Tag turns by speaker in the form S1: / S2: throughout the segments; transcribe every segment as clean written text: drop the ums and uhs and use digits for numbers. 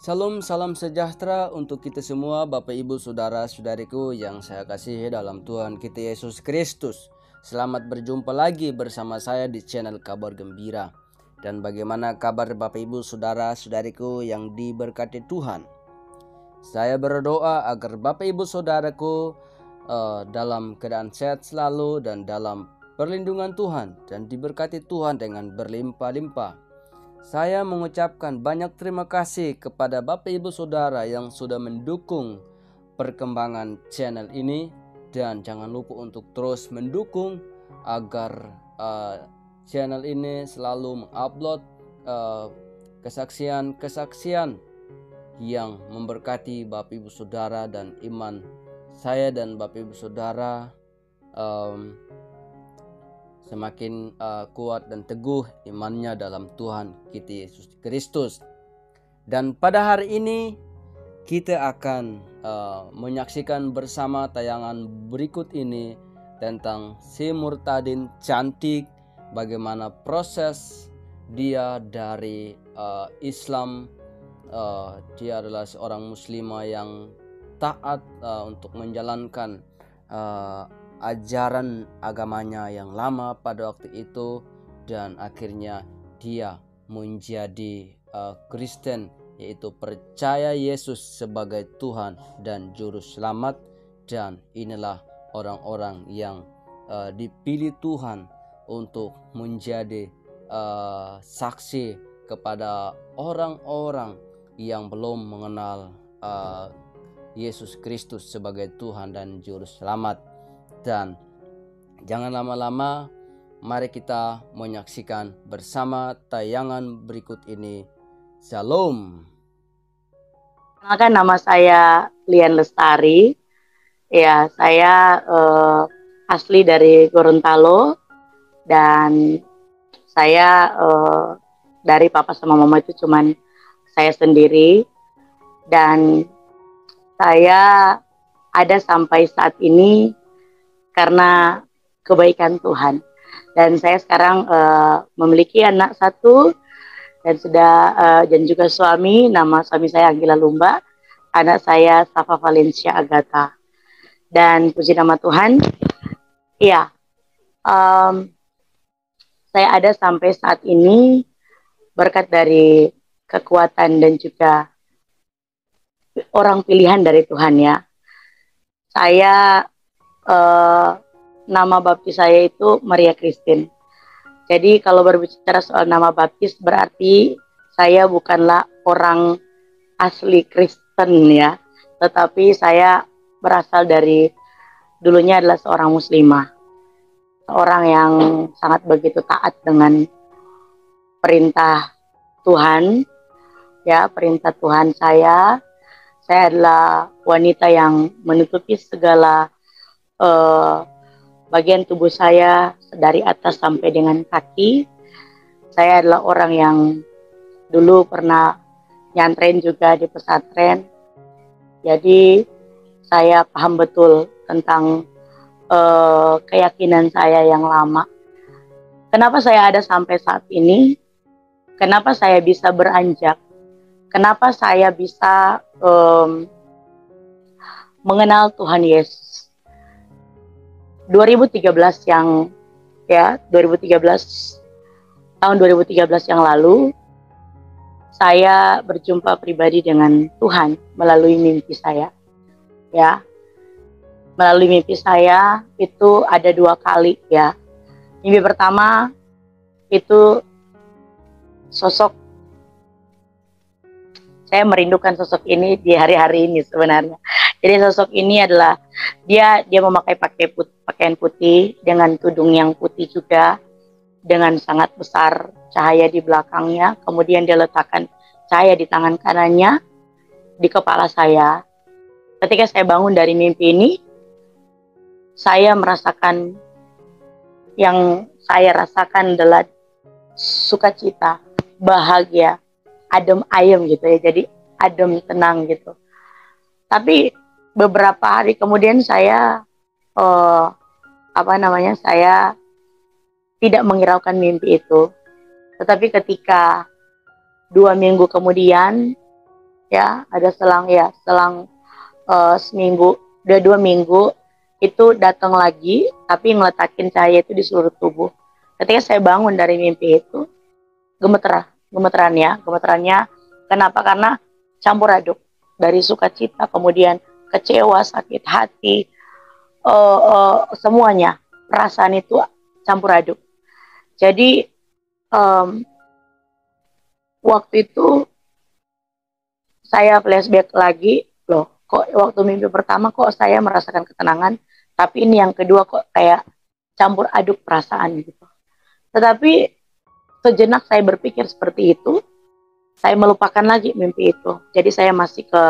S1: Salam salam sejahtera untuk kita semua, Bapak Ibu Saudara-saudariku yang saya kasihi dalam Tuhan kita Yesus Kristus. Selamat berjumpa lagi bersama saya di channel Kabar Gembira. Dan bagaimana kabar Bapak Ibu Saudara-saudariku yang diberkati Tuhan? Saya berdoa agar Bapak Ibu Saudaraku dalam keadaan sehat selalu dan dalam perlindungan Tuhan dan diberkati Tuhan dengan berlimpah-limpah. Saya mengucapkan banyak terima kasih kepada Bapak Ibu Saudara yang sudah mendukung perkembangan channel ini, dan jangan lupa untuk terus mendukung agar channel ini selalu mengupload kesaksian-kesaksian yang memberkati Bapak Ibu Saudara dan iman saya dan Bapak Ibu Saudara semakin kuat dan teguh imannya dalam Tuhan kita Yesus Kristus. Dan pada hari ini kita akan menyaksikan bersama tayangan berikut ini tentang si Murtadin cantik, bagaimana proses dia dari Islam. Dia adalah seorang muslimah yang taat untuk menjalankan ajaran agamanya yang lama pada waktu itu, dan akhirnya dia menjadi Kristen, yaitu percaya Yesus sebagai Tuhan dan Juru Selamat. Dan inilah orang-orang yang dipilih Tuhan untuk menjadi saksi kepada orang-orang yang belum mengenal Yesus Kristus sebagai Tuhan dan Juru Selamat. Dan jangan lama-lama, mari kita menyaksikan bersama tayangan berikut ini. Shalom.
S2: Perkenalkan, nama saya Lian Lestari. Ya, saya asli dari Gorontalo, dan saya dari papa sama mama itu cuman saya sendiri, dan saya ada sampai saat ini karena kebaikan Tuhan. Dan saya sekarang memiliki anak satu, dan dan juga suami. Nama suami saya Anggila Lumba, anak saya Safa Valencia Agatha. Dan puji nama Tuhan, ya, saya ada sampai saat ini berkat dari kekuatan dan juga orang pilihan dari Tuhan, ya. Saya nama baptis saya itu Maria Christine. Jadi kalau berbicara soal nama baptis, berarti saya bukanlah orang asli Kristen, ya, tetapi saya berasal dari, dulunya adalah seorang muslimah, seorang yang sangat begitu taat dengan perintah Tuhan, ya, perintah Tuhan saya. Saya adalah wanita yang menutupi segala bagian tubuh saya dari atas sampai dengan kaki. Saya adalah orang yang dulu pernah nyantren juga di pesantren. Jadi saya paham betul tentang keyakinan saya yang lama. Kenapa saya ada sampai saat ini? Kenapa saya bisa beranjak? Kenapa saya bisa mengenal Tuhan Yesus? 2013 tahun 2013 yang lalu, saya berjumpa pribadi dengan Tuhan melalui mimpi saya, ya. Melalui mimpi saya itu ada 2 kali, ya. Mimpi pertama itu sosok, saya merindukan sosok ini di hari-hari ini sebenarnya. Jadi sosok ini adalah dia memakai pakaian putih dengan tudung yang putih juga, dengan sangat besar cahaya di belakangnya. Kemudian dia letakkan cahaya di tangan kanannya di kepala saya. Ketika saya bangun dari mimpi ini, saya merasakan, yang saya rasakan adalah sukacita, bahagia, adem ayem gitu, ya. Jadi adem, tenang gitu. Tapi beberapa hari kemudian saya saya tidak menghiraukan mimpi itu. Tetapi ketika 2 minggu kemudian ya, ada selang seminggu, udah 2 minggu itu datang lagi, tapi ngeletakin cahaya itu di seluruh tubuh. Ketika saya bangun dari mimpi itu, gemeterannya, kenapa? Karena campur aduk dari sukacita, kemudian kecewa, sakit hati, semuanya perasaan itu campur aduk. Jadi waktu itu saya flashback lagi, loh kok waktu mimpi pertama kok saya merasakan ketenangan, tapi ini yang kedua kok kayak campur aduk perasaan gitu. Tetapi sejenak saya berpikir seperti itu, saya melupakan lagi mimpi itu. Jadi saya masih ke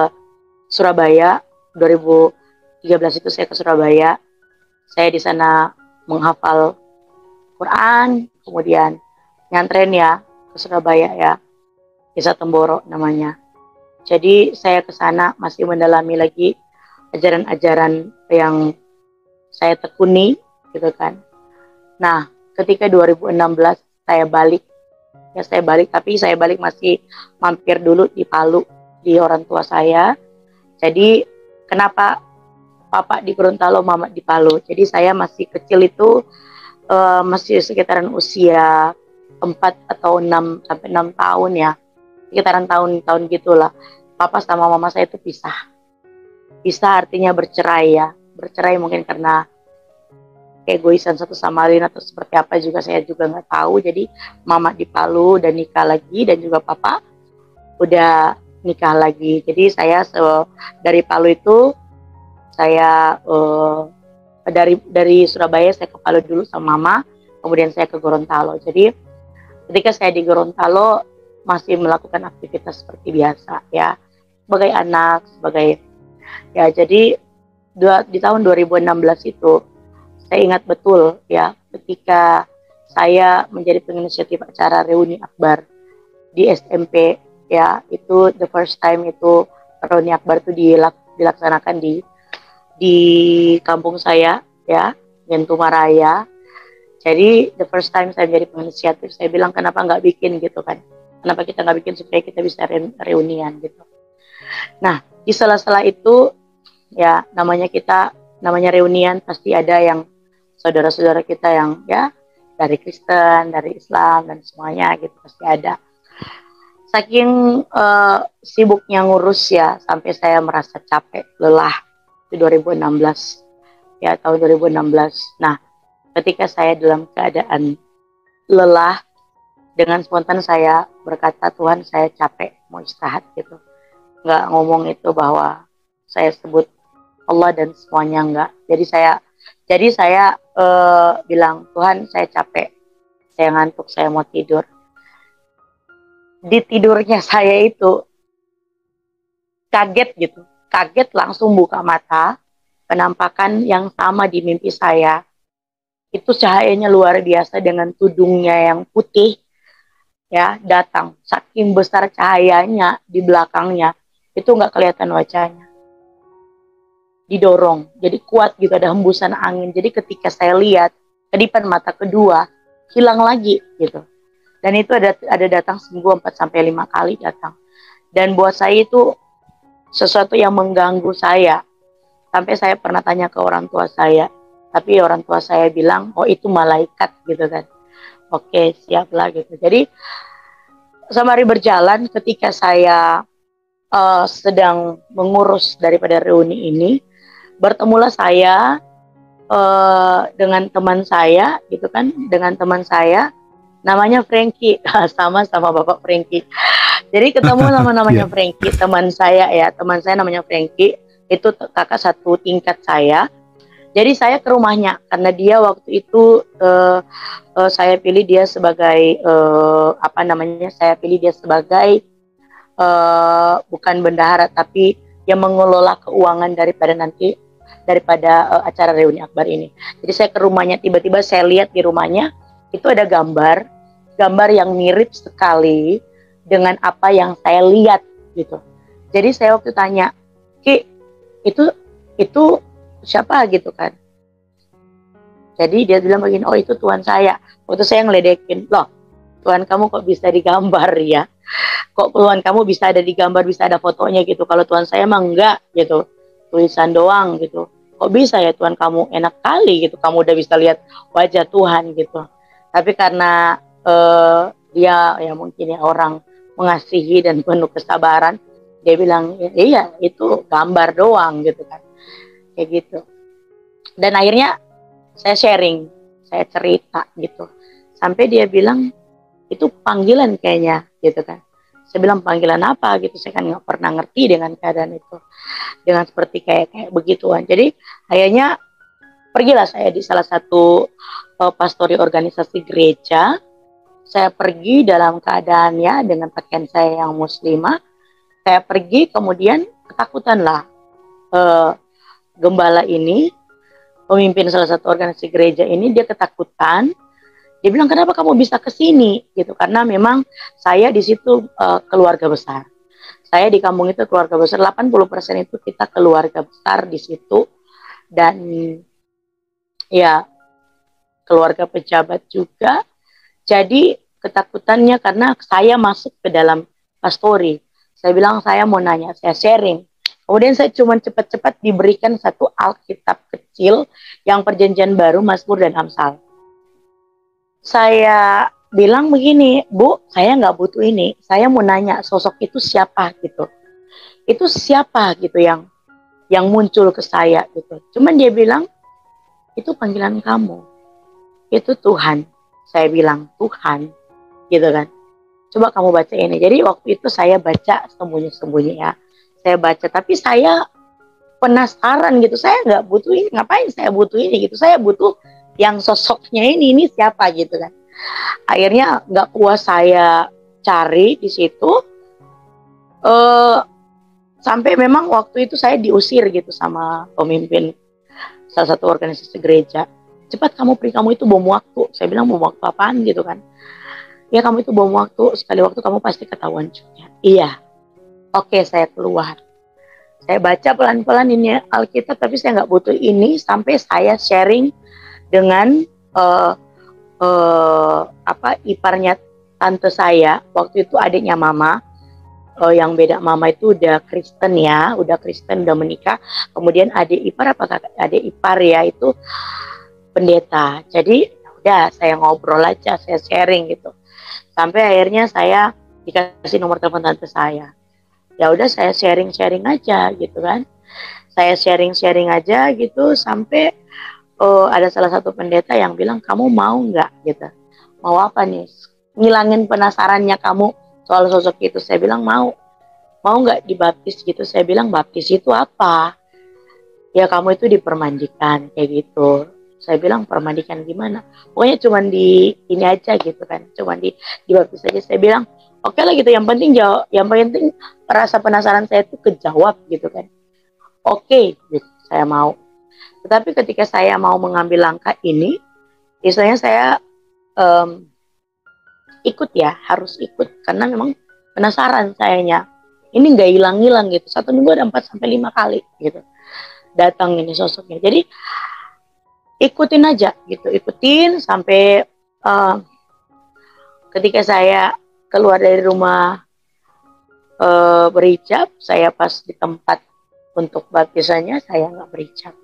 S2: Surabaya, 2013 itu saya ke Surabaya. Saya di sana menghafal Quran, kemudian nyantren ya ke Surabaya ya, Desa Temboro namanya. Jadi saya ke sana masih mendalami lagi ajaran-ajaran yang saya tekuni gitu kan. Nah, ketika 2016 saya balik, tapi saya balik masih mampir dulu di Palu di orang tua saya. Jadi kenapa papa di Gorontalo, mama di Palu? Jadi saya masih kecil itu masih sekitaran usia 4 atau 6 sampai 6 tahun ya. Sekitaran tahun-tahun gitulah. Papa sama mama saya itu pisah. Pisah artinya bercerai ya. Bercerai mungkin karena keegoisan satu sama lain atau seperti apa juga saya juga nggak tahu. Jadi mama di Palu dan nikah lagi, dan juga papa udah nikah lagi. Jadi saya dari Palu itu saya dari Surabaya saya ke Palu dulu sama mama, kemudian saya ke Gorontalo. Jadi ketika saya di Gorontalo masih melakukan aktivitas seperti biasa ya, sebagai anak, sebagai ya. Jadi di tahun 2016 itu saya ingat betul ya, ketika saya menjadi penginisiatif acara reuni akbar di SMP ya, itu the first time itu reuni akbar itu dilaksanakan di kampung saya ya, Gentumaraya. Jadi the first time saya menjadi penginisiatif, saya bilang kenapa nggak bikin gitu kan, kenapa kita nggak bikin supaya kita bisa reunian gitu. Nah, di sela-sela itu ya, namanya reunian pasti ada yang saudara-saudara kita yang ya dari Kristen, dari Islam dan semuanya gitu, pasti ada. Saking sibuknya ngurus ya, sampai saya merasa capek, lelah di 2016 ya, tahun 2016. Nah, ketika saya dalam keadaan lelah, dengan spontan saya berkata, Tuhan saya capek, mau istirahat gitu. Nggak ngomong itu bahwa saya sebut Allah dan semuanya, enggak. Jadi saya bilang, Tuhan saya capek, saya ngantuk, saya mau tidur. Di tidurnya saya itu kaget gitu, kaget langsung buka mata, penampakan yang sama di mimpi saya. Itu cahayanya luar biasa dengan tudungnya yang putih ya, datang. Saking besar cahayanya di belakangnya, itu nggak kelihatan wajahnya. Didorong, jadi kuat gitu, ada hembusan angin. Jadi ketika saya lihat, kedipan mata kedua, hilang lagi gitu. Dan itu ada datang seminggu 4-5 kali datang. Dan buat saya itu sesuatu yang mengganggu saya. Sampai saya pernah tanya ke orang tua saya, tapi orang tua saya bilang, oh itu malaikat gitu kan. Oke, siaplah gitu. Jadi sembari berjalan, ketika saya sedang mengurus daripada reuni ini, bertemulah saya dengan teman saya gitu kan, dengan teman saya namanya Frankie, sama Bapak Frankie. Jadi ketemu sama namanya Frankie, teman saya namanya Frankie, itu kakak satu tingkat saya. Jadi saya ke rumahnya karena dia waktu itu saya pilih dia sebagai bukan bendahara, tapi yang mengelola keuangan daripada acara reuni akbar ini. Jadi saya ke rumahnya, tiba-tiba saya lihat di rumahnya itu ada gambar yang mirip sekali dengan apa yang saya lihat gitu. Jadi saya waktu tanya, Ki, itu siapa gitu kan. Jadi dia bilang begini, oh itu Tuhan saya. Waktu saya ngeledekin, loh Tuhan kamu kok bisa digambar ya. Kok Tuhan kamu bisa ada di gambar, bisa ada fotonya gitu. Kalau Tuhan saya mah enggak gitu, tulisan doang gitu. Kok bisa ya Tuhan kamu, enak kali gitu, kamu udah bisa lihat wajah Tuhan gitu. Tapi karena dia ya mungkin ya orang mengasihi dan penuh kesabaran, dia bilang iya itu gambar doang gitu kan, kayak gitu. Dan akhirnya saya sharing, saya cerita gitu, sampai dia bilang itu panggilan kayaknya gitu kan. Saya bilang panggilan apa gitu, saya kan nggak pernah ngerti dengan keadaan itu, dengan seperti kayak begituan. Jadi akhirnya pergilah saya di salah satu pastori organisasi gereja. Saya pergi dalam keadaannya dengan pakaian saya yang muslimah. Saya pergi, kemudian ketakutanlah gembala ini, pemimpin salah satu organisasi gereja ini, dia ketakutan. Dia bilang, kenapa kamu bisa ke sini? Gitu, karena memang saya di situ keluarga besar. Saya di kampung itu keluarga besar, 80% itu kita keluarga besar di situ. Dan ya keluarga pejabat juga. Jadi ketakutannya karena saya masuk ke dalam pastori. Saya bilang saya mau nanya, saya sharing. Kemudian saya cuma cepat-cepat diberikan satu Alkitab kecil yang perjanjian baru, Mazmur dan Amsal. Saya bilang begini, Bu, saya nggak butuh ini. Saya mau nanya sosok itu siapa gitu. Itu siapa gitu yang muncul ke saya gitu. Cuman dia bilang, itu panggilan kamu. Itu Tuhan. Saya bilang, Tuhan. Gitu kan. Coba kamu baca ini. Jadi waktu itu saya baca sembunyi-sembunyi ya. Saya baca, tapi saya penasaran gitu. Saya nggak butuh ini. Ngapain saya butuh ini gitu. Saya butuh yang sosoknya ini siapa gitu kan. Akhirnya nggak puas saya cari di situ. Sampai memang waktu itu saya diusir gitu sama pemimpin salah satu organisasi gereja. Cepat kamu pergi, kamu itu bom waktu. Saya bilang bom waktu apaan gitu kan. Ya kamu itu bom waktu, sekali waktu kamu pasti ketahuan juga. Iya, oke saya keluar. Saya baca pelan-pelan ini Alkitab, tapi saya nggak butuh ini sampai saya sharing dengan iparnya tante saya. Waktu itu adiknya mama, yang beda mama itu udah Kristen ya, udah menikah. Kemudian adik ipar ya itu pendeta. Jadi udah saya ngobrol aja, saya sharing gitu. Sampai akhirnya saya dikasih nomor telepon tante saya. Ya udah saya sharing aja gitu kan. Saya sharing aja gitu sampai ada salah satu pendeta yang bilang, kamu mau nggak gitu. Mau apa nih? Ngilangin penasarannya kamu soal sosok itu. Saya bilang mau. Mau nggak dibaptis gitu. Saya bilang baptis itu apa? Ya kamu itu dipermandikan kayak gitu. Saya bilang permandikan gimana? Pokoknya cuman di ini aja gitu kan, cuman dibaptis aja. Saya bilang oke lah gitu, yang penting jawab, yang penting rasa penasaran saya itu kejawab gitu kan. Oke, gitu, saya mau. Tetapi ketika saya mau mengambil langkah ini, istilahnya saya ikut ya, harus ikut karena memang penasaran sayanya. Ini nggak hilang-hilang gitu. 1 minggu ada 4-5 kali gitu datang ini sosoknya. Jadi ikutin aja gitu, ikutin sampai ketika saya keluar dari rumah berhijab, saya pas di tempat untuk baptisannya saya nggak berhijab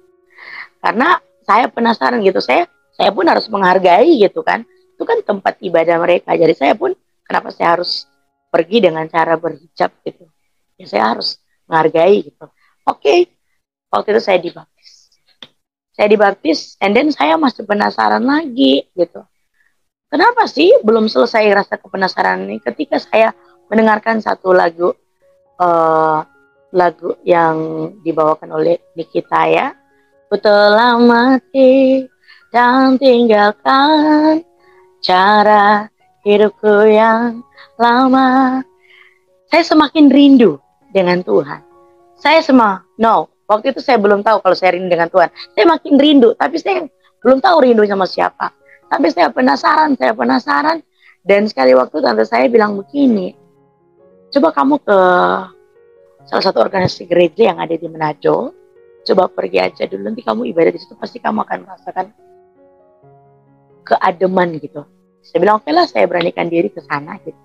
S2: karena saya penasaran gitu. Saya pun harus menghargai gitu kan, itu kan tempat ibadah mereka. Jadi saya pun kenapa saya harus pergi dengan cara berhijab gitu ya, saya harus menghargai gitu. Oke, waktu itu saya dibaptis, and then saya masih penasaran lagi gitu. Kenapa sih belum selesai rasa kepenasaran ini ketika saya mendengarkan satu lagu yang dibawakan oleh Nikita ya. Ku telah mati dan tinggalkan cara hidupku yang lama. Saya semakin rindu dengan Tuhan. Waktu itu saya belum tahu kalau saya rindu dengan Tuhan. Saya makin rindu, tapi saya belum tahu rindu sama siapa. Tapi saya penasaran. Dan sekali waktu tante saya bilang begini, coba kamu ke salah satu organisasi gereja yang ada di Manado, coba pergi aja dulu, nanti kamu ibadah di situ, pasti kamu akan merasakan keademan gitu. Saya bilang oke lah, saya beranikan diri ke sana gitu.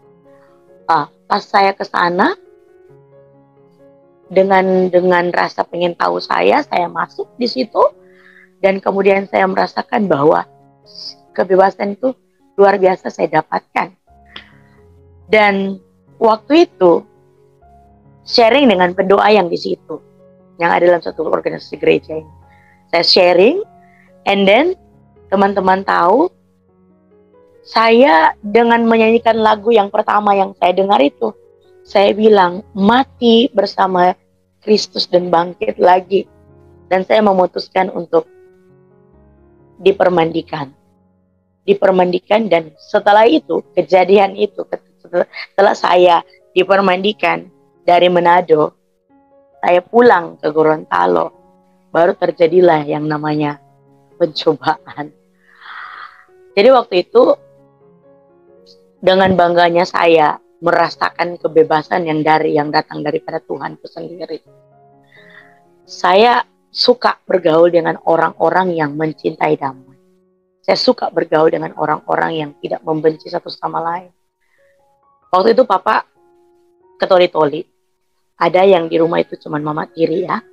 S2: Pas saya ke sana dengan rasa pengen tahu saya masuk di situ, dan kemudian saya merasakan bahwa kebebasan itu luar biasa saya dapatkan. Dan waktu itu sharing dengan pendoa yang di situ, yang ada dalam satu organisasi gereja ini. Saya sharing, and then teman-teman tahu, saya dengan menyanyikan lagu yang pertama yang saya dengar itu, saya bilang, mati bersama Kristus dan bangkit lagi. Dan saya memutuskan untuk dipermandikan. Dan setelah itu, kejadian itu, setelah saya dipermandikan dari Manado, saya pulang ke Gorontalo, baru terjadilah yang namanya pencobaan. Jadi waktu itu, dengan bangganya saya merasakan kebebasan yang datang daripada Tuhan itu sendiri. Saya suka bergaul dengan orang-orang yang mencintai damai. Saya suka bergaul dengan orang-orang yang tidak membenci satu sama lain. Waktu itu Papa ke Toli-Toli. Ada yang di rumah itu cuma mama tiri ya.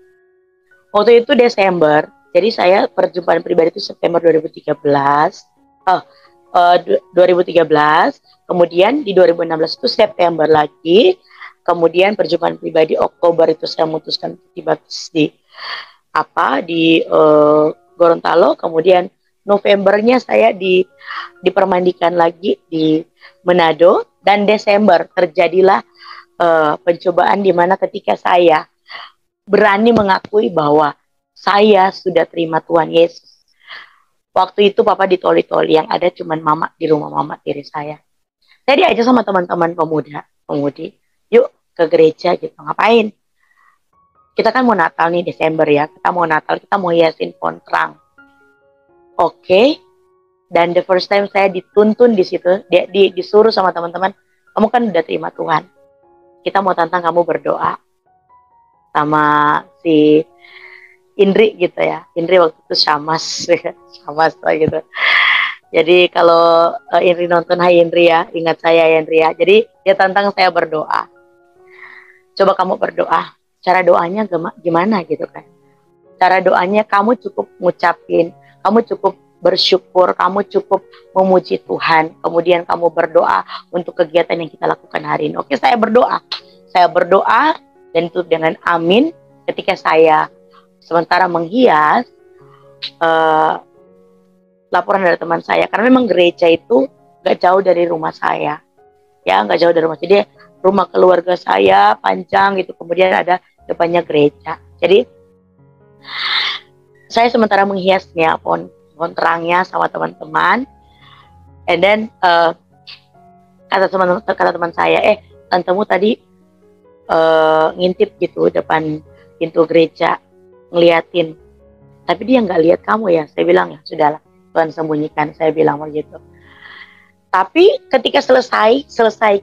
S2: Waktu itu Desember, jadi saya perjumpaan pribadi itu September 2013. 2013, kemudian di 2016 itu September lagi, kemudian perjumpaan pribadi Oktober itu saya memutuskan dibaptis di Gorontalo, kemudian Novembernya saya dipermandikan lagi di Manado, dan Desember terjadilah pencobaan di mana ketika saya berani mengakui bahwa saya sudah terima Tuhan Yesus. Waktu itu Papa di Toli-Toli, yang ada cuman mama di rumah mama tiri saya. Saya diajak sama teman-teman pemudi, yuk ke gereja gitu. Ngapain? Kita kan mau Natal nih Desember ya. Kita mau Natal, kita mau hiasin pohon terang. Oke. Dan the first time saya dituntun di situ, disuruh sama teman-teman, kamu kan udah terima Tuhan. Kita mau tantang kamu berdoa sama si Indri gitu ya. Indri waktu itu Syamas lah gitu. Jadi kalau Indri nonton, hai Indri ya, ingat saya ya Indri ya. Jadi dia tantang saya berdoa. Coba kamu berdoa. Cara doanya gimana gitu kan. Cara doanya kamu cukup ngucapin, kamu cukup bersyukur, kamu cukup memuji Tuhan. Kemudian kamu berdoa untuk kegiatan yang kita lakukan hari ini. Oke, saya berdoa. Saya berdoa dan itu dengan amin. Ketika saya sementara menghias, laporan dari teman saya, karena memang gereja itu gak jauh dari rumah saya, ya gak jauh dari rumah. Jadi rumah keluarga saya panjang gitu, kemudian ada depannya gereja. Jadi saya sementara menghiasnya pohon terangnya sama teman-teman, and then kata teman saya, tantemu tadi ngintip gitu depan pintu gereja, ngeliatin, tapi dia nggak lihat kamu ya. Saya bilang, ya sudahlah, Tuhan sembunyikan, saya bilang begitu. Tapi ketika selesai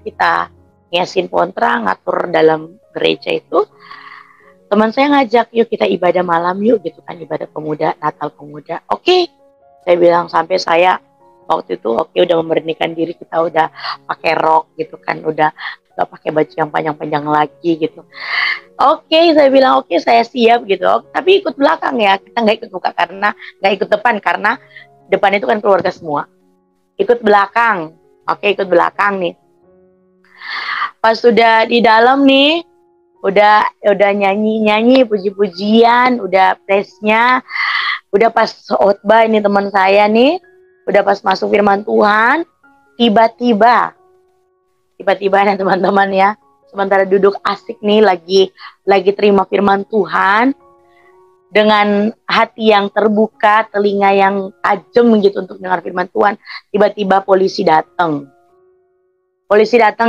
S2: kita ngiasin pohon terang, ngatur dalam gereja itu, teman saya ngajak, yuk kita ibadah malam yuk gitu kan, ibadah pemuda, Natal pemuda. Oke, saya bilang, sampai saya waktu itu udah memberanikan diri, kita udah pakai rok gitu kan, udah gak pakai baju yang panjang-panjang lagi gitu. Oke, saya bilang oke, saya siap gitu. Tapi ikut belakang ya, kita nggak ikut depan karena depan itu kan keluarga semua. Ikut belakang, oke, ikut belakang nih. Pas sudah di dalam nih, udah nyanyi puji-pujian, udah presnya, udah pas khotbah ini teman saya nih, udah pas masuk firman Tuhan, tiba-tiba nih teman-teman ya, sementara duduk asik nih lagi terima firman Tuhan dengan hati yang terbuka, telinga yang tajam gitu untuk dengar firman Tuhan, tiba-tiba polisi datang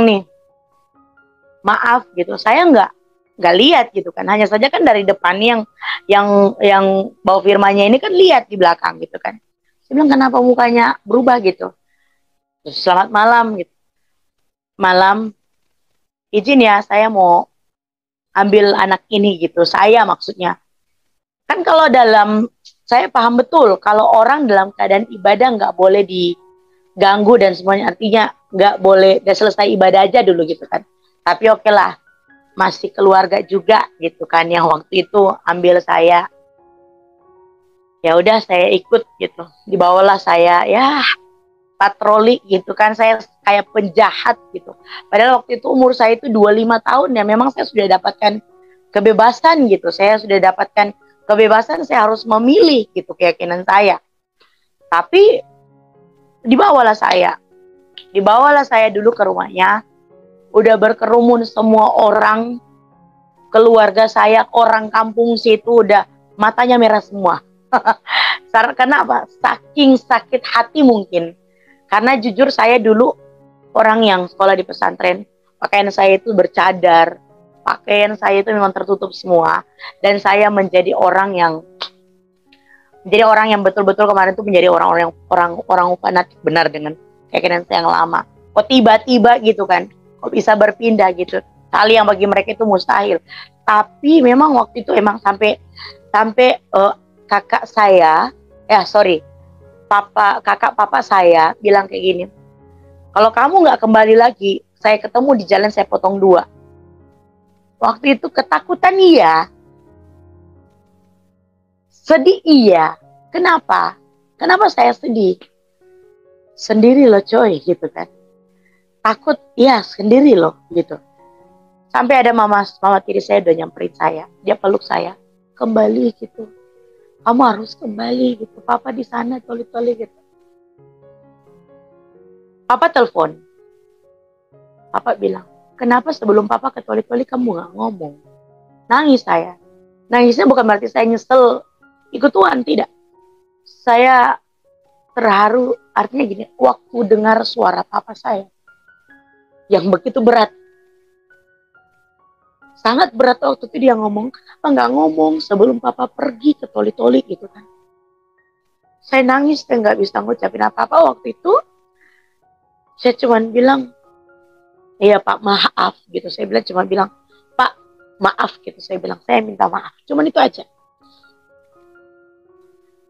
S2: nih. Maaf gitu, saya nggak lihat gitu kan, hanya saja kan dari depan yang bawa firmannya ini kan lihat di belakang gitu kan. Saya bilang, kenapa mukanya berubah gitu? Terus, selamat malam gitu. Malam, izin ya, saya mau ambil anak ini gitu. Saya maksudnya, kan kalau saya paham betul kalau orang dalam keadaan ibadah nggak boleh diganggu dan semuanya, artinya nggak boleh, udah selesai ibadah aja dulu gitu kan. Tapi oke lah, masih keluarga juga gitu kan yang waktu itu ambil saya. Ya udah saya ikut gitu, dibawalah saya ya patroli gitu kan, saya kayak penjahat gitu. Padahal waktu itu umur saya itu 25 tahun ya, memang saya sudah dapatkan kebebasan gitu. Saya sudah dapatkan kebebasan, saya harus memilih gitu keyakinan saya. Tapi dibawalah saya. Dibawalah saya dulu ke rumahnya. Udah berkerumun semua orang, keluarga saya, orang kampung situ udah matanya merah semua. Karena apa? Saking sakit hati mungkin. Karena jujur saya dulu orang yang sekolah di pesantren, pakaian saya itu bercadar, pakaian saya itu memang tertutup semua, dan saya menjadi orang yang betul-betul kemarin itu menjadi orang fanatik benar dengan keyakinan saya yang lama. Kok tiba-tiba gitu kan, kok bisa berpindah gitu, hal yang bagi mereka itu mustahil. Tapi memang waktu itu emang sampai kakak saya, kakak papa saya bilang kayak gini, kalau kamu nggak kembali lagi, saya ketemu di jalan saya potong dua. Waktu itu ketakutan iya, sedih iya. Kenapa? Kenapa saya sedih? Sendiri loh coy gitu kan. Takut iya sendiri loh gitu. Sampai ada mama tiri saya udah nyamperin saya, dia peluk saya, kembali gitu. Kamu harus kembali gitu. Papa di sana toli-toli gitu. Papa telepon. Papa bilang, kenapa sebelum papa ke toli-toli kamu gak ngomong? Nangis saya. Nangisnya bukan berarti saya nyesel ikut Tuhan, tidak. Saya terharu, artinya gini, waktu dengar suara papa saya yang begitu berat. Sangat berat waktu itu dia ngomong, kenapa gak ngomong sebelum papa pergi ke toli-toli gitu kan. Saya nangis dan gak bisa ngucapin apa-apa waktu itu. Saya cuma bilang, iya Pak maaf gitu. Saya cuma bilang, Pak maaf gitu. Saya bilang, saya minta maaf. Cuman itu aja.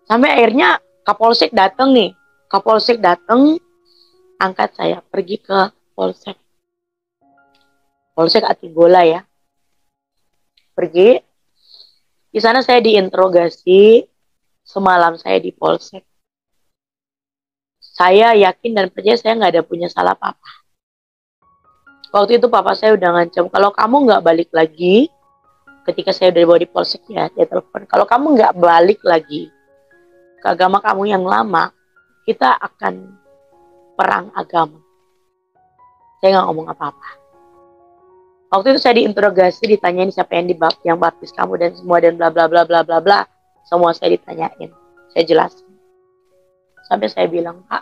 S2: Sampai akhirnya Kapolsek datang nih. Kapolsek datang, angkat saya pergi ke Polsek. Polsek Atibola ya. Pergi. Di sana saya diinterogasi. Semalam saya di Polsek. Saya yakin dan percaya saya nggak ada punya salah apa-apa. Waktu itu papa saya udah ngancam, kalau kamu nggak balik lagi, ketika saya udah dibawa di Polsek ya, dia telepon, kalau kamu nggak balik lagi ke agama kamu yang lama, kita akan perang agama. Saya nggak ngomong apa-apa. Waktu itu saya diinterogasi, ditanyain siapa yang baptis kamu dan semua dan bla bla bla bla bla bla. Semua saya ditanyain, saya jelasin. Sampai saya bilang, Pak,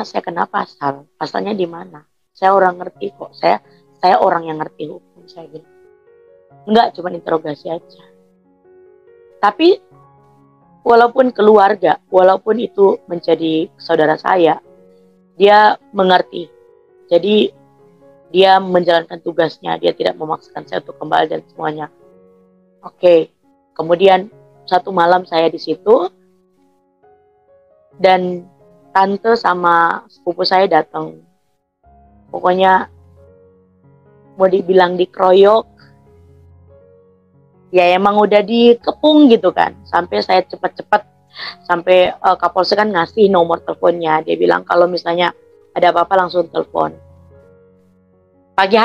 S2: saya kena pasal? Pasalnya di mana? Saya orang ngerti kok. Saya orang yang ngerti hukum, saya bilang. Enggak, cuma interogasi aja. Tapi walaupun keluarga, walaupun itu menjadi saudara saya, dia mengerti. Jadi dia menjalankan tugasnya, dia tidak memaksakan saya untuk kembali dan semuanya. Oke. Kemudian satu malam saya di situ dan tante sama sepupu saya datang. Pokoknya mau dibilang dikeroyok, ya emang udah dikepung gitu kan. Sampai saya cepat-cepat, sampai Kapolsek kan ngasih nomor teleponnya. Dia bilang kalau misalnya ada apa-apa langsung telepon. Pagi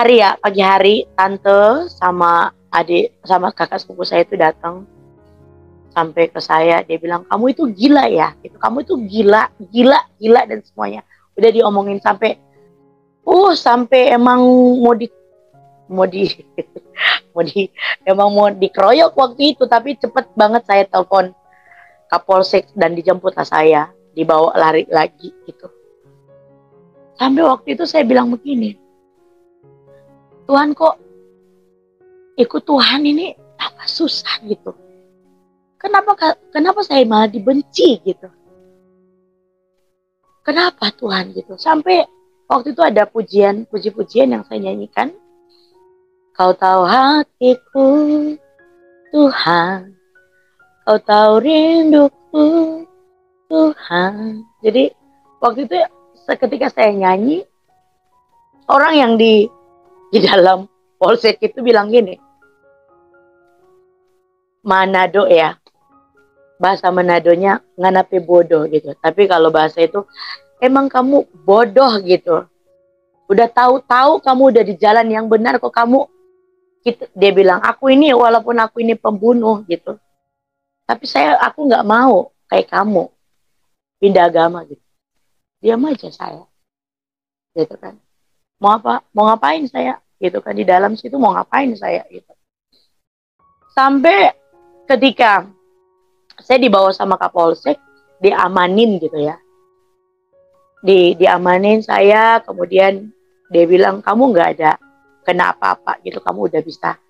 S2: hari tante sama kakak sepupu saya itu datang sampai ke saya. Dia bilang, kamu itu gila ya, gitu. Kamu itu gila dan semuanya. Udah diomongin sampai emang emang mau dikeroyok waktu itu. Tapi cepet banget saya telepon Kapolsek dan dijemputlah saya, dibawa lari lagi gitu. Sampai waktu itu saya bilang begini, Tuhan kok ikut Tuhan ini apa susah gitu. Kenapa saya malah dibenci gitu. Kenapa Tuhan gitu. Sampai waktu itu ada puji-pujian yang saya nyanyikan. Kau tahu hatiku Tuhan, kau tahu rinduku Tuhan. Jadi waktu itu ketika saya nyanyi, orang yang di dalam polsek itu bilang gini, Manado ya, bahasa Manadonya nganape bodoh gitu. Tapi kalau bahasa itu, emang kamu bodoh gitu. Udah tahu-tahu kamu udah di jalan yang benar kok kamu gitu. Dia bilang, aku ini walaupun aku ini pembunuh gitu, tapi aku nggak mau kayak kamu pindah agama gitu. Diam aja saya, gitu kan. Mau ngapain saya, gitu kan, di dalam situ mau ngapain saya gitu. Sampai ketika saya dibawa sama Kapolsek, diamanin gitu ya. Diamanin saya, kemudian dia bilang, kamu nggak ada kena apa-apa gitu, kamu udah bisa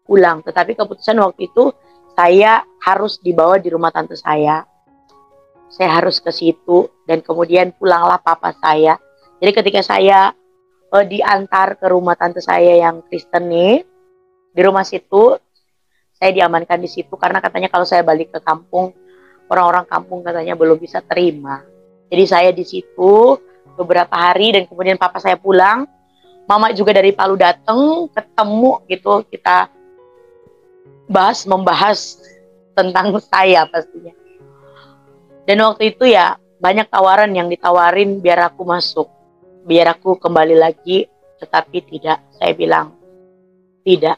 S2: pulang. Tetapi keputusan waktu itu, saya harus dibawa di rumah tante saya. Saya harus ke situ, dan kemudian pulanglah papa saya. Jadi ketika saya diantar ke rumah tante saya yang Kristen nih, di rumah situ, saya diamankan di situ karena katanya kalau saya balik ke kampung, orang-orang kampung katanya belum bisa terima. Jadi saya di situ beberapa hari dan kemudian papa saya pulang. Mama juga dari Palu datang, ketemu gitu, kita membahas tentang saya pastinya. Dan waktu itu ya banyak tawaran yang ditawarin biar aku masuk, biar aku kembali lagi, tetapi tidak. Saya bilang tidak.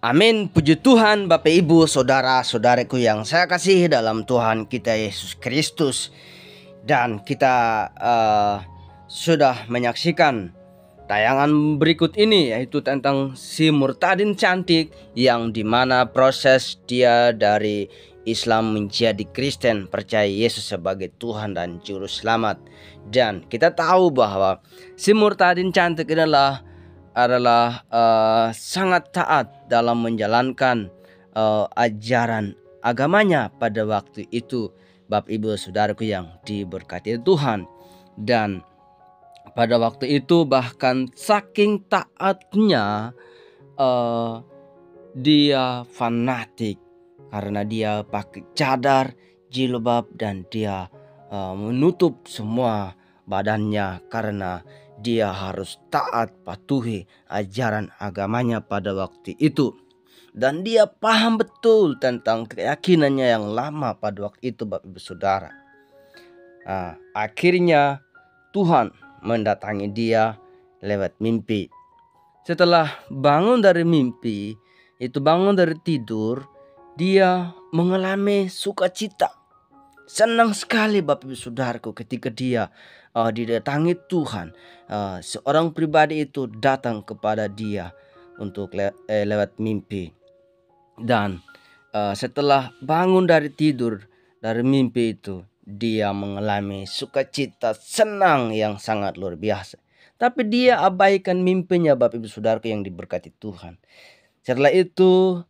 S1: Amin, puji Tuhan, Bapak Ibu, saudara-saudaraku yang saya kasihi dalam Tuhan kita Yesus Kristus. Dan kita sudah menyaksikan tayangan berikut ini, yaitu tentang si murtadin cantik, yang dimana proses dia dari Islam menjadi Kristen, percaya Yesus sebagai Tuhan dan Juru Selamat. Dan kita tahu bahwa si murtadin cantik adalah sangat taat dalam menjalankan ajaran agamanya pada waktu itu, Bapak Ibu Saudaraku yang diberkati Tuhan. Dan pada waktu itu bahkan saking taatnya dia fanatik karena dia pakai cadar, jilbab, dan dia menutup semua badannya karena dia harus taat patuhi ajaran agamanya pada waktu itu. Dan dia paham betul tentang keyakinannya yang lama pada waktu itu, Bapak Ibu Saudara. Akhirnya Tuhan mendatangi dia lewat mimpi. Setelah bangun dari mimpi, bangun dari tidur, dia mengalami sukacita. Senang sekali Bapak Ibu Saudaraku ketika dia didatangi Tuhan. Seorang pribadi itu datang kepada dia untuk lewat mimpi. Dan setelah bangun dari tidur dari mimpi itu, dia mengalami sukacita, senang yang sangat luar biasa. Tapi dia abaikan mimpinya, Bapak Ibu Saudaraku yang diberkati Tuhan. Setelah itu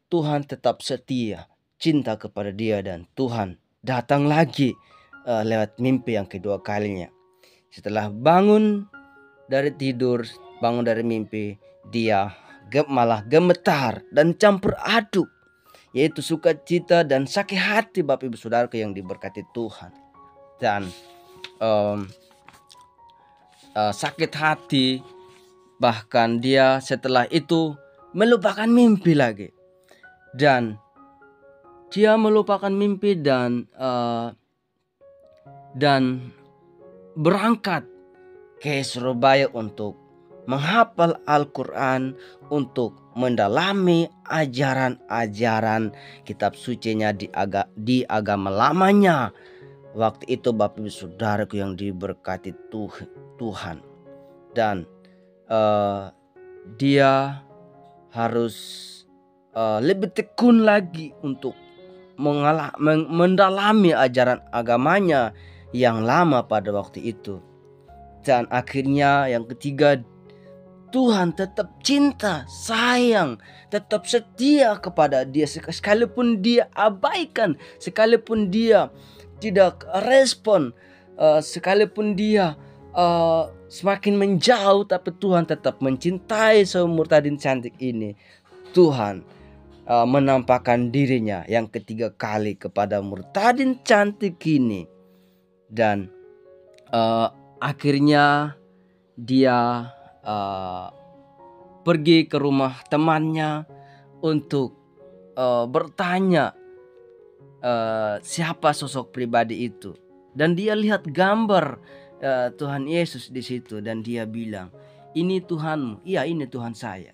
S1: Tuhan tetap setia, cinta kepada dia, dan Tuhan datang lagi lewat mimpi yang kedua kalinya. Setelah bangun dari tidur, bangun dari mimpi, dia malah gemetar dan campur aduk, yaitu sukacita dan sakit hati, Bapak Ibu Saudaraku yang diberkati Tuhan. Dan sakit hati, bahkan dia setelah itu melupakan mimpi lagi. Dan dia melupakan mimpi dan berangkat ke Surabaya untuk menghafal Al-Quran, untuk mendalami ajaran-ajaran kitab sucinya di agama lamanya. Waktu itu Bapak Ibu Saudaraku yang diberkati Tuhan. Dan dia harus lebih tekun lagi untuk mendalami ajaran agamanya yang lama pada waktu itu. Dan akhirnya yang ketiga, Tuhan tetap cinta, sayang, tetap setia kepada dia. Sekalipun dia abaikan, sekalipun dia tidak respon, sekalipun dia semakin menjauh, tapi Tuhan tetap mencintai seorang murtadin cantik ini. Tuhan menampakkan dirinya yang ketiga kali kepada murtadin cantik ini. Dan akhirnya dia pergi ke rumah temannya untuk bertanya siapa sosok pribadi itu. Dan dia lihat gambar Tuhan Yesus di situ dan dia bilang, "Ini Tuhanmu." "Iya, ini Tuhan saya."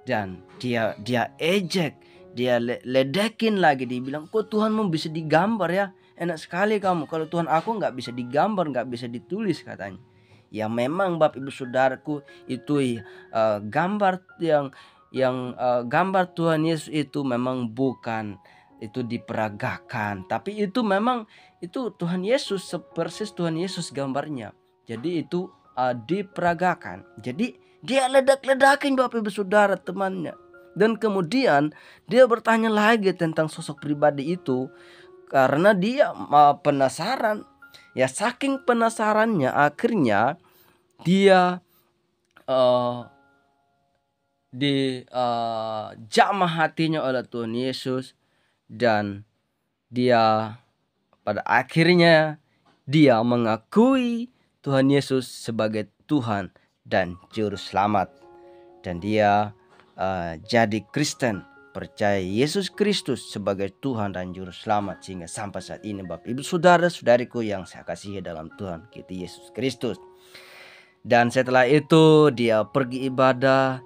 S1: Dan dia ejek, dia ledekin lagi, dia bilang, "Kok Tuhanmu bisa digambar ya? Enak sekali kamu. Kalau Tuhan aku nggak bisa digambar, nggak bisa ditulis," katanya. Ya memang Bapak Ibu Saudaraku, itu gambar gambar Tuhan Yesus itu memang bukan itu diperagakan, tapi itu memang itu Tuhan Yesus, persis Tuhan Yesus gambarnya. Jadi itu diperagakan. Jadi dia ledak-ledakin Bapak Ibu Saudara temannya. Dan kemudian dia bertanya lagi tentang sosok pribadi itu karena dia penasaran. Ya saking penasarannya akhirnya dia dijamah hatinya oleh Tuhan Yesus, dan dia pada akhirnya dia mengakui Tuhan Yesus sebagai Tuhan dan Juru Selamat. Dan dia jadi Kristen, percaya Yesus Kristus sebagai Tuhan dan Juru Selamat. Sehingga sampai saat ini Bapak Ibu Saudara-saudariku yang saya kasihi dalam Tuhan kita Yesus Kristus. Dan setelah itu dia pergi ibadah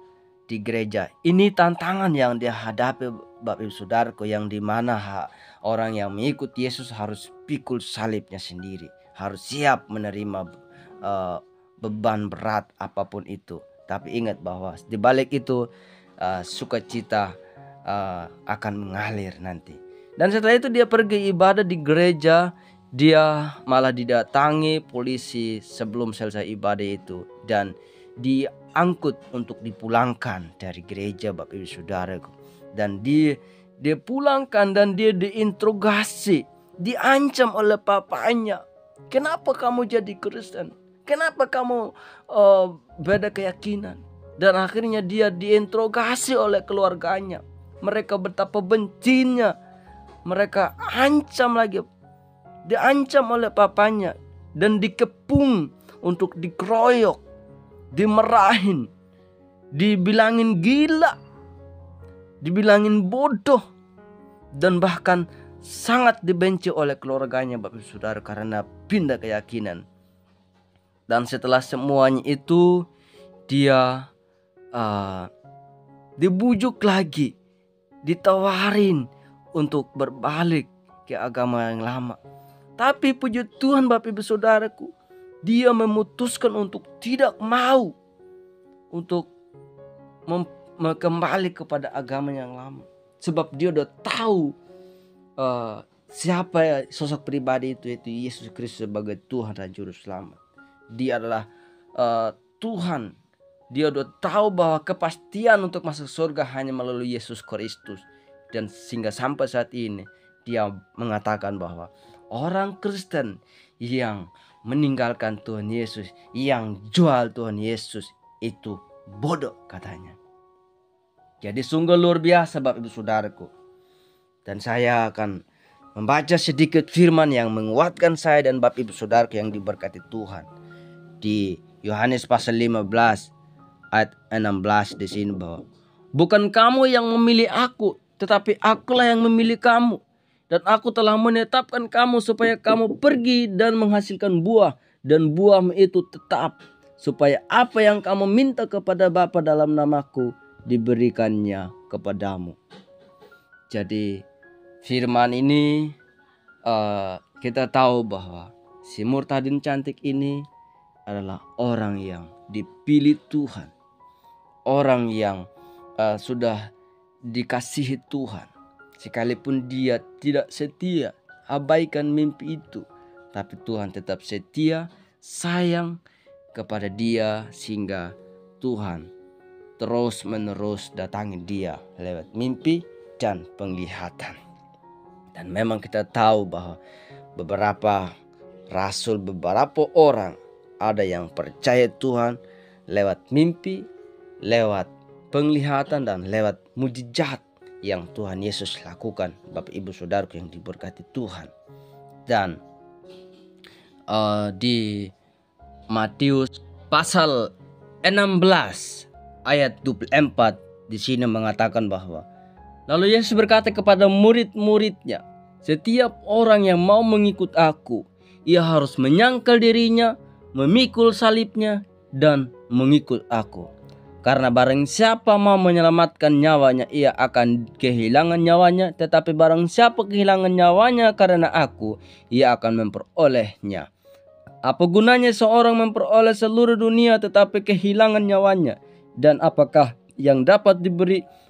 S1: di gereja. Ini tantangan yang dia hadapi Bapak Ibu Saudaraku, yang dimana orang yang mengikuti Yesus harus pikul salibnya sendiri, harus siap menerima beban berat apapun itu. Tapi ingat bahwa di balik itu sukacita akan mengalir nanti. Dan setelah itu dia pergi ibadah di gereja. Dia malah didatangi polisi sebelum selesai ibadah itu, dan diangkut untuk dipulangkan dari gereja Bapak Ibu Saudaraku. Dan dia pulangkan dan dia diinterogasi, diancam oleh papanya. "Kenapa kamu jadi Kristen? Kenapa kamu beda keyakinan?" Dan akhirnya dia diinterogasi oleh keluarganya. Mereka betapa bencinya. Mereka ancam lagi. Diancam oleh papanya dan dikepung untuk dikeroyok, dimarahin, dibilangin gila, dibilangin bodoh, dan bahkan sangat dibenci oleh keluarganya Bapak Saudara karena pindah keyakinan. Dan setelah semuanya itu dia dibujuk lagi, ditawarin untuk berbalik ke agama yang lama. Tapi puji Tuhan Bapak Ibu Saudaraku, dia memutuskan untuk tidak mau untuk kembali kepada agama yang lama. Sebab dia udah tahu siapa sosok pribadi itu, yaitu Yesus Kristus sebagai Tuhan dan Juru Selamat. Dia adalah Tuhan. Dia udah tahu bahwa kepastian untuk masuk surga hanya melalui Yesus Kristus. Dan sehingga sampai saat ini dia mengatakan bahwa orang Kristen yang meninggalkan Tuhan Yesus, yang jual Tuhan Yesus, itu bodoh katanya. Jadi sungguh luar biasa Bapak Ibu Saudaraku. Dan saya akan membaca sedikit firman yang menguatkan saya dan Bapak Ibu Saudaraku yang diberkati Tuhan. Di Yohanes pasal 15 ayat 16 di sini bahwa, "Bukan kamu yang memilih aku, tetapi akulah yang memilih kamu. Dan aku telah menetapkan kamu supaya kamu pergi dan menghasilkan buah, dan buahmu itu tetap, supaya apa yang kamu minta kepada Bapa dalam namaku diberikannya kepadamu." Jadi firman ini kita tahu bahwa si Murtadin cantik ini adalah orang yang dipilih Tuhan, orang yang sudah dikasihi Tuhan. Sekalipun dia tidak setia, abaikan mimpi itu, tapi Tuhan tetap setia, sayang kepada dia, sehingga Tuhan terus menerus datangi dia lewat mimpi dan penglihatan. Dan memang kita tahu bahwa beberapa rasul, beberapa orang ada yang percaya Tuhan lewat mimpi, lewat penglihatan, dan lewat mujizat yang Tuhan Yesus lakukan, Bapak Ibu Saudaraku yang diberkati Tuhan. Dan di Matius pasal 16 ayat 24 di sini mengatakan bahwa lalu Yesus berkata kepada murid-muridnya, setiap orang yang mau mengikut aku, ia harus menyangkal dirinya, memikul salibnya, dan mengikut aku. Karena barang siapa mau menyelamatkan nyawanya, ia akan kehilangan nyawanya. Tetapi barang siapa kehilangan nyawanya karena aku, ia akan memperolehnya. Apa gunanya seorang memperoleh seluruh dunia tetapi kehilangan nyawanya? Dan apakah yang dapat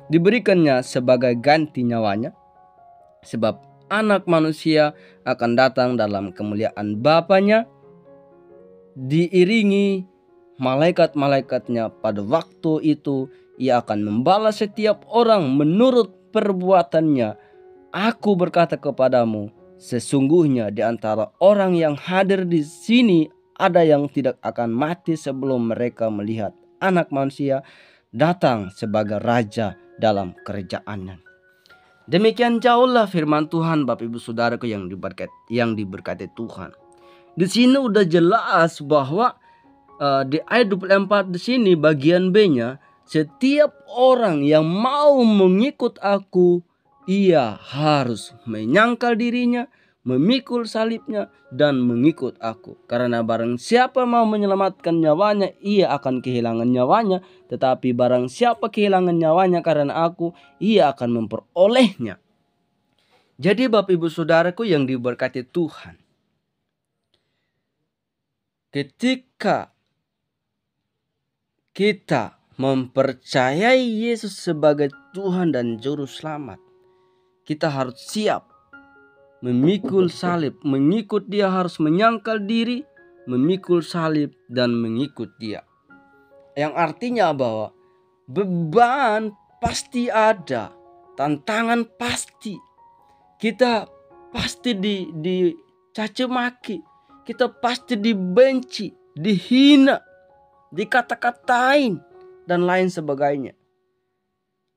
S1: diberikannya sebagai ganti nyawanya? Sebab Anak Manusia akan datang dalam kemuliaan Bapanya, diiringi malaikat-malaikatnya. Pada waktu itu ia akan membalas setiap orang menurut perbuatannya. Aku berkata kepadamu, sesungguhnya di antara orang yang hadir di sini ada yang tidak akan mati sebelum mereka melihat Anak Manusia datang sebagai Raja dalam kerajaannya. Demikian jauhlah firman Tuhan, Bapak Ibu Saudaraku yang diberkati Tuhan. Di sini udah jelas bahwa di ayat 24 di sini bagian B-nya, setiap orang yang mau mengikut aku, ia harus menyangkal dirinya, memikul salibnya, dan mengikut aku. Karena barang siapa mau menyelamatkan nyawanya, ia akan kehilangan nyawanya. Tetapi barang siapa kehilangan nyawanya karena aku, ia akan memperolehnya. Jadi Bapak Ibu Saudaraku yang diberkati Tuhan, ketika kita mempercayai Yesus sebagai Tuhan dan Juru Selamat, kita harus siap memikul salib, mengikut Dia, harus menyangkal diri, memikul salib dan mengikut Dia. Yang artinya bahwa beban pasti ada, tantangan pasti. Kita pasti dicaci maki, kita pasti dibenci, dihina, dikata-katain, dan lain sebagainya.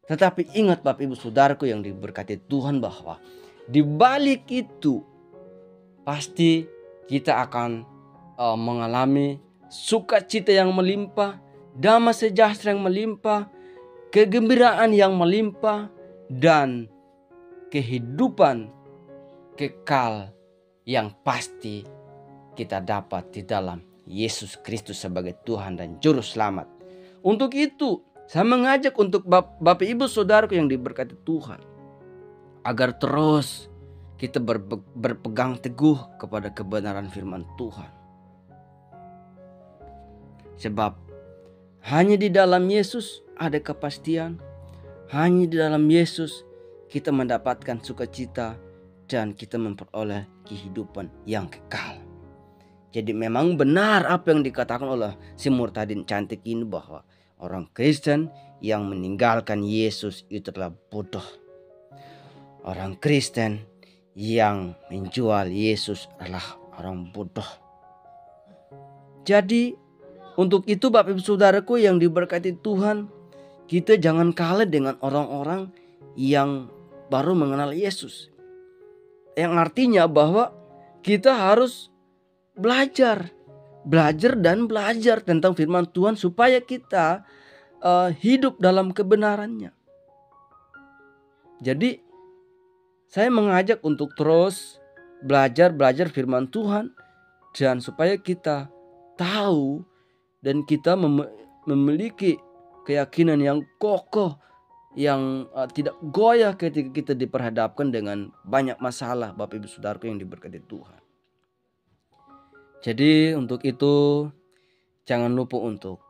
S1: Tetapi ingat Bapak Ibu Saudaraku yang diberkati Tuhan, bahwa di balik itu pasti kita akan mengalami sukacita yang melimpah, damai sejahtera yang melimpah, kegembiraan yang melimpah, dan kehidupan kekal yang pasti kita dapat di dalam Yesus Kristus sebagai Tuhan dan Juru Selamat. Untuk itu, saya mengajak untuk Bapak Ibu Saudaraku yang diberkati Tuhan, agar terus kita berpegang teguh kepada kebenaran firman Tuhan. Sebab hanya di dalam Yesus ada kepastian, hanya di dalam Yesus kita mendapatkan sukacita dan kita memperoleh kehidupan yang kekal. Jadi memang benar apa yang dikatakan oleh si Murtadin cantik ini, bahwa orang Kristen yang meninggalkan Yesus itu adalah bodoh. Orang Kristen yang menjual Yesus adalah orang bodoh. Jadi untuk itu Bapak Ibu Saudaraku yang diberkati Tuhan, kita jangan kalah dengan orang-orang yang baru mengenal Yesus. Yang artinya bahwa kita harus belajar tentang firman Tuhan supaya kita hidup dalam kebenarannya. Jadi saya mengajak untuk terus belajar firman Tuhan, dan supaya kita tahu dan kita memiliki keyakinan yang kokoh, yang tidak goyah ketika kita diperhadapkan dengan banyak masalah, Bapak Ibu Saudaraku yang diberkati Tuhan. Jadi untuk itu jangan lupa untuk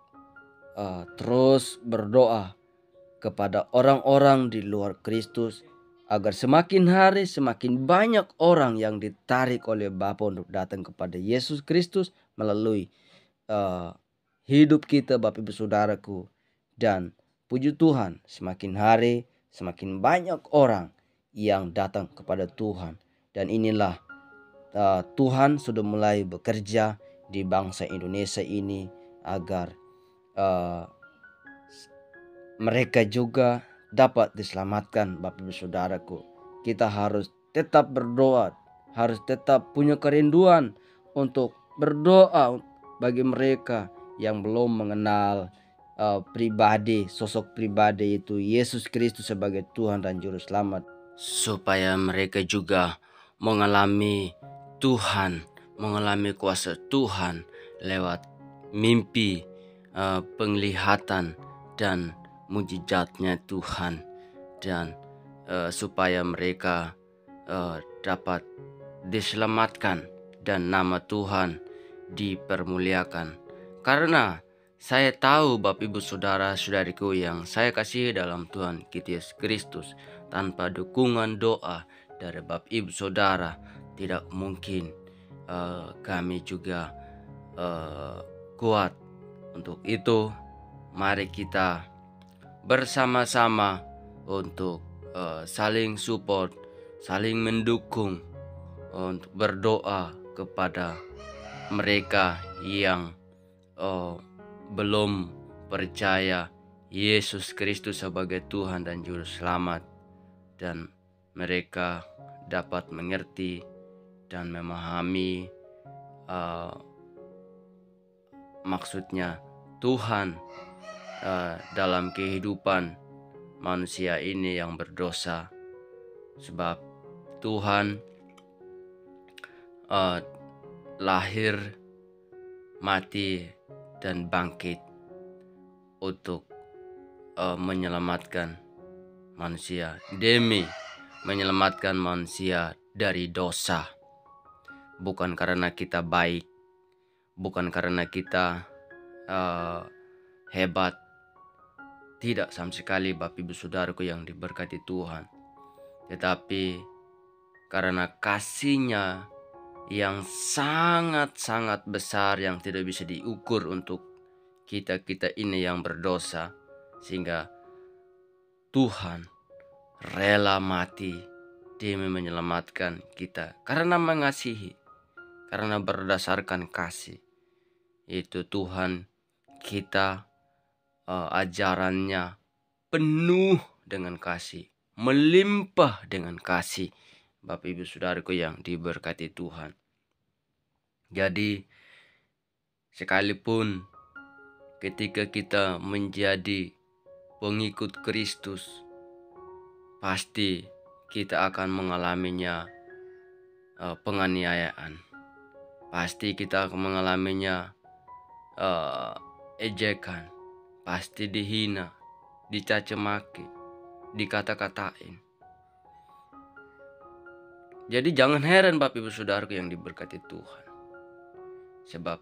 S1: terus berdoa kepada orang-orang di luar Kristus, agar semakin hari semakin banyak orang yang ditarik oleh Bapa untuk datang kepada Yesus Kristus melalui hidup kita, Bapak Ibu Saudaraku. Dan puji Tuhan, semakin hari semakin banyak orang yang datang kepada Tuhan. Dan inilah Tuhan sudah mulai bekerja di bangsa Indonesia ini, agar mereka juga dapat diselamatkan. Bapak Ibu Saudaraku, kita harus tetap berdoa, harus tetap punya kerinduan untuk berdoa bagi mereka yang belum mengenal sosok pribadi itu Yesus Kristus sebagai Tuhan dan Juru Selamat, supaya mereka juga mengalami Tuhan, mengalami kuasa Tuhan lewat mimpi, penglihatan dan mujizatnya Tuhan, dan supaya mereka dapat diselamatkan dan nama Tuhan dipermuliakan. Karena saya tahu Bapak Ibu Saudara-saudariku yang saya kasihi dalam Tuhan kita Yesus Kristus, tanpa dukungan doa dari Bapak Ibu Saudara tidak mungkin kami juga kuat. Untuk itu mari kita bersama-sama untuk saling support, saling mendukung, untuk berdoa kepada mereka yang belum percaya Yesus Kristus sebagai Tuhan dan Juru Selamat, dan mereka dapat mengerti dan memahami maksudnya Tuhan dalam kehidupan manusia ini yang berdosa. Sebab Tuhan lahir, mati, dan bangkit untuk menyelamatkan manusia, demi menyelamatkan manusia dari dosa. Bukan karena kita baik, bukan karena kita hebat. Tidak sama sekali Bapak Ibu Saudaraku yang diberkati Tuhan. Tetapi karena kasih-Nya yang sangat-sangat besar, yang tidak bisa diukur untuk kita ini yang berdosa, sehingga Tuhan rela mati demi menyelamatkan kita. Karena mengasihi, karena berdasarkan kasih. Itu Tuhan kita, ajarannya penuh dengan kasih, melimpah dengan kasih, Bapak Ibu Saudaraku yang diberkati Tuhan. Jadi sekalipun ketika kita menjadi pengikut Kristus, pasti kita akan mengalaminya penganiayaan. Pasti kita akan mengalaminya ejekan. Pasti dihina, dicaci maki, dikata-katain. Jadi jangan heran Bapak Ibu Saudaraku yang diberkati Tuhan. Sebab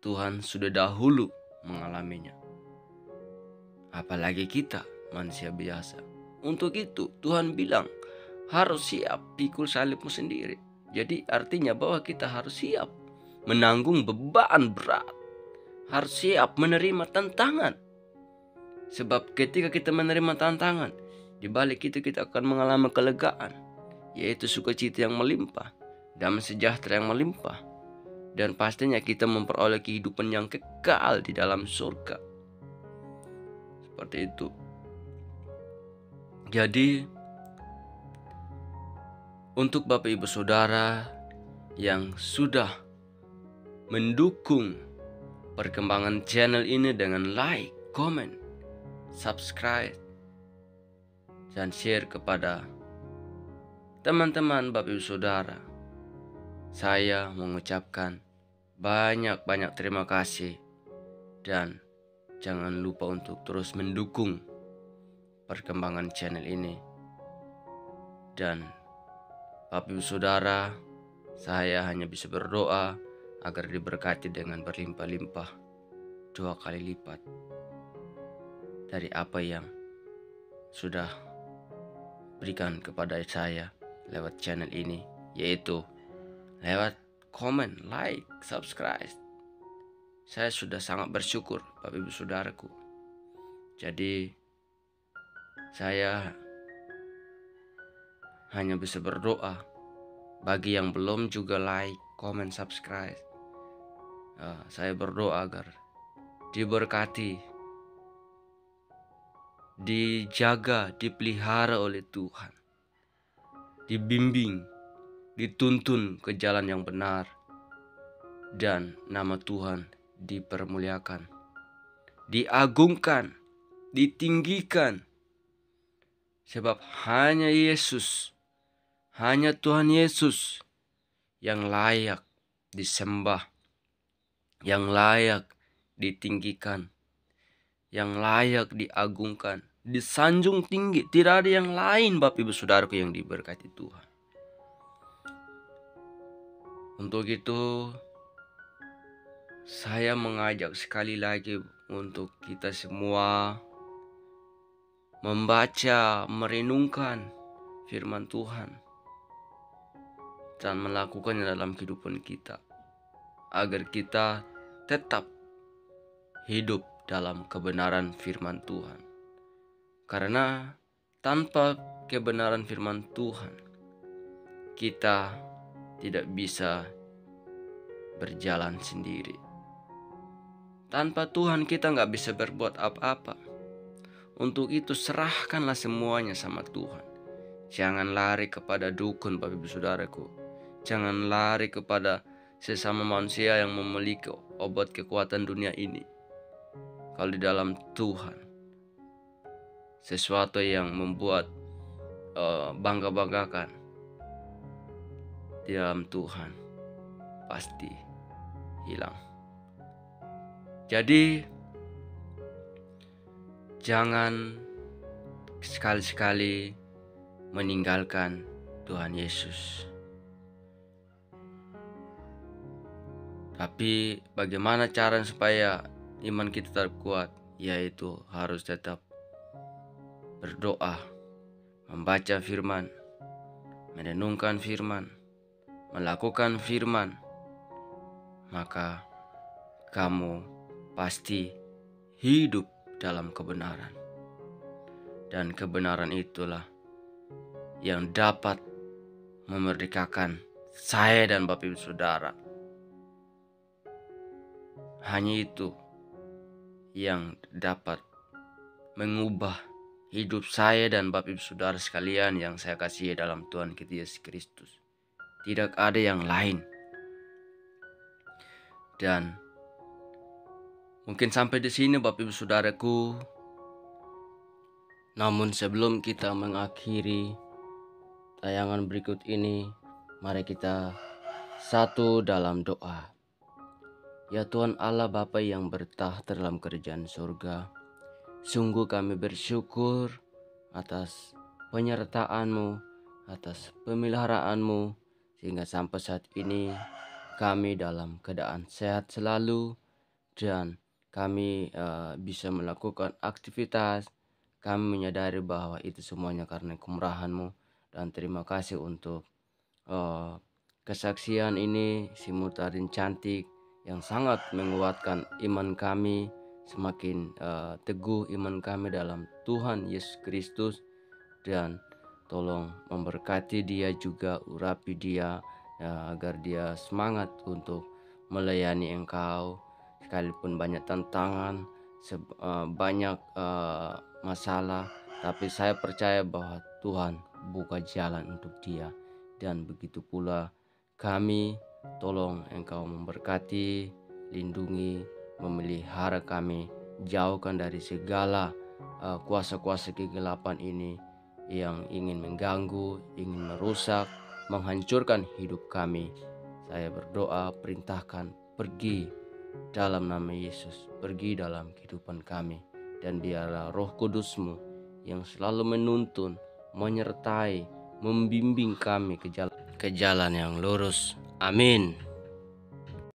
S1: Tuhan sudah dahulu mengalaminya. Apalagi kita manusia biasa. Untuk itu Tuhan bilang harus siap pikul salibmu sendiri. Jadi artinya bahwa kita harus siap menanggung beban berat. Harus siap menerima tantangan. Sebab ketika kita menerima tantangan, di balik itu kita akan mengalami kelegaan, yaitu sukacita yang melimpah, damai sejahtera yang melimpah, dan pastinya kita memperoleh kehidupan yang kekal di dalam surga. Seperti itu. Jadi untuk Bapak Ibu Saudara yang sudah mendukung perkembangan channel ini dengan like, comment, subscribe, dan share kepada teman-teman Bapak Ibu Saudara, saya mengucapkan banyak-banyak terima kasih. Dan jangan lupa untuk terus mendukung perkembangan channel ini. Dan Bapak Ibu Saudara, saya hanya bisa berdoa agar diberkati dengan berlimpah-limpah 2 kali lipat dari apa yang sudah berikan kepada saya lewat channel ini, yaitu lewat komen, like, subscribe. Saya sudah sangat bersyukur Bapak Ibu Saudaraku. Jadi saya hanya bisa berdoa bagi yang belum juga like, komen, subscribe. Saya berdoa agar diberkati, dijaga, dipelihara oleh Tuhan, dibimbing, dituntun ke jalan yang benar, dan nama Tuhan dipermuliakan, diagungkan, ditinggikan. Sebab hanya Yesus, hanya Tuhan Yesus yang layak disembah, yang layak ditinggikan, yang layak diagungkan, disanjung tinggi. Tidak ada yang lain, Bapak Ibu Saudaraku yang diberkati Tuhan. Untuk itu, saya mengajak sekali lagi untuk kita semua membaca, merenungkan firman Tuhan dan melakukannya dalam kehidupan kita, agar kita tetap hidup dalam kebenaran firman Tuhan. Karena tanpa kebenaran firman Tuhan, kita tidak bisa berjalan sendiri. Tanpa Tuhan kita nggak bisa berbuat apa-apa. Untuk itu serahkanlah semuanya sama Tuhan. Jangan lari kepada dukun, Bapak Ibu Saudaraku. Jangan lari kepada sesama manusia yang memiliki obat kekuatan dunia ini. Kalau di dalam Tuhan, sesuatu yang membuat bangga-banggakan, di dalam Tuhan pasti hilang. Jadi jangan sekali-sekali meninggalkan Tuhan Yesus. Tapi bagaimana cara supaya iman kita tetap kuat? Yaitu harus tetap berdoa, membaca firman, merenungkan firman, melakukan firman. Maka kamu pasti hidup dalam kebenaran. Dan kebenaran itulah yang dapat memerdekakan saya dan Bapak Ibu Saudara. Hanya itu yang dapat mengubah hidup saya dan Bapak Ibu Saudara sekalian yang saya kasihi dalam Tuhan kita Yesus Kristus. Tidak ada yang lain. Dan mungkin sampai di sini Bapak Ibu Saudaraku. Namun sebelum kita mengakhiri tayangan berikut ini, mari kita satu dalam doa. Ya Tuhan Allah Bapa yang bertahta dalam kerajaan surga, sungguh kami bersyukur atas penyertaan-Mu, atas pemeliharaan-Mu, sehingga sampai saat ini kami dalam keadaan sehat selalu, dan kami bisa melakukan aktivitas. Kami menyadari bahwa itu semuanya karena kemurahan-Mu, dan terima kasih untuk kesaksian ini, si Mutarin cantik, yang sangat menguatkan iman kami, semakin teguh iman kami dalam Tuhan Yesus Kristus. Dan tolong memberkati dia juga, urapi dia agar dia semangat untuk melayani Engkau, sekalipun banyak tantangan, banyak masalah, tapi saya percaya bahwa Tuhan buka jalan untuk dia. Dan begitu pula kami, tolong Engkau memberkati, lindungi, memelihara kami, jauhkan dari segala kuasa-kuasa kegelapan ini yang ingin mengganggu, ingin merusak, menghancurkan hidup kami. Saya berdoa, perintahkan, pergi dalam nama Yesus, pergi dalam kehidupan kami, dan biarlah Roh Kudus-Mu yang selalu menuntun, menyertai, membimbing kami ke jalan yang lurus. Amin.